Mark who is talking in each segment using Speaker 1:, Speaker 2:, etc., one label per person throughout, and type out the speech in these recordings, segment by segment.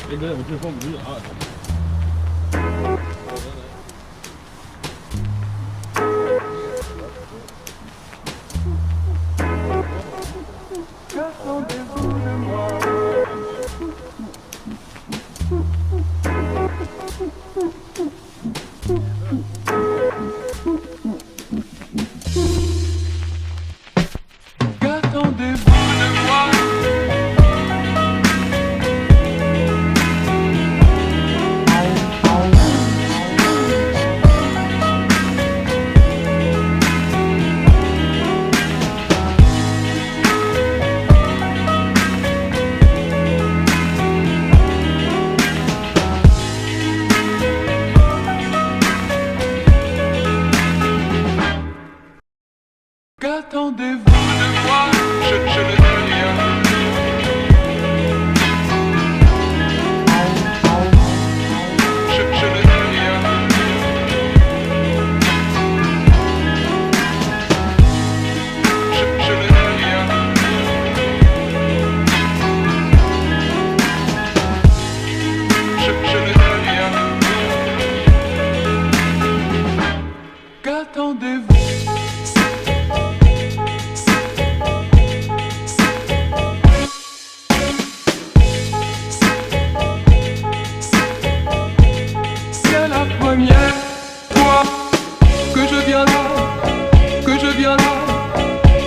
Speaker 1: 那个我这放不住啊。
Speaker 2: Qu'attendez-vous de moi? Je ne sais rien. Je ne sais rien. Je ne sais rien. Je ne sais rien. Qu'attendez-vous? Première fois que je viens là, que je viens là,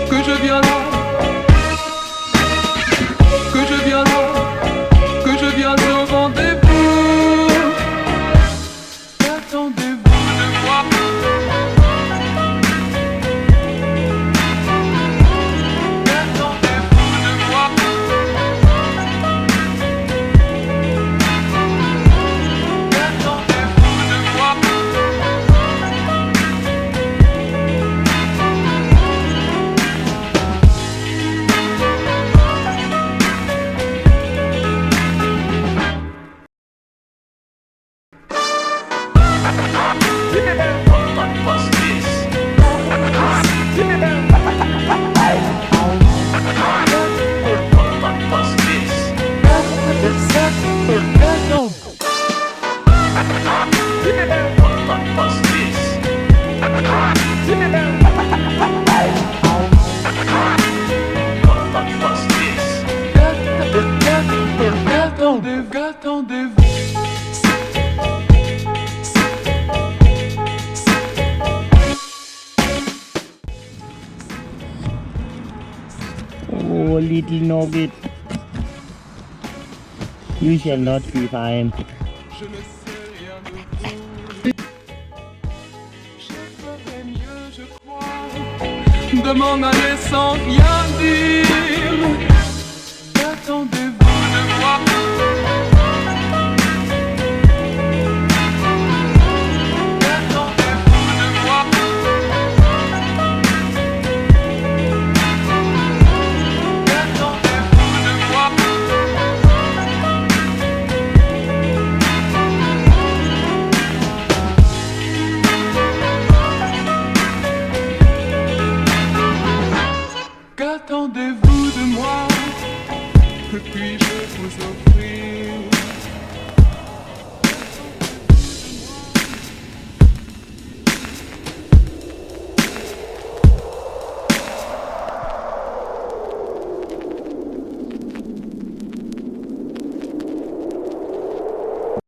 Speaker 2: que je viens là, que je viens là, que je viens au rendez-vous. Qu'attendez-vous de moi? Qu'attendez-vous de moi? Qu'attendez-vous?
Speaker 3: Oh, little nugget. You shall not be fine.
Speaker 2: Je ne sais rien de tout. Je ferais mieux, je crois, de m'en aller sans rien dire. Qu'attendez-vous de moi? Qu'attendez-vous de moi? Qu'attendez-vous de moi? Qu'attendez-vous de moi? Que puis-je vous offrir?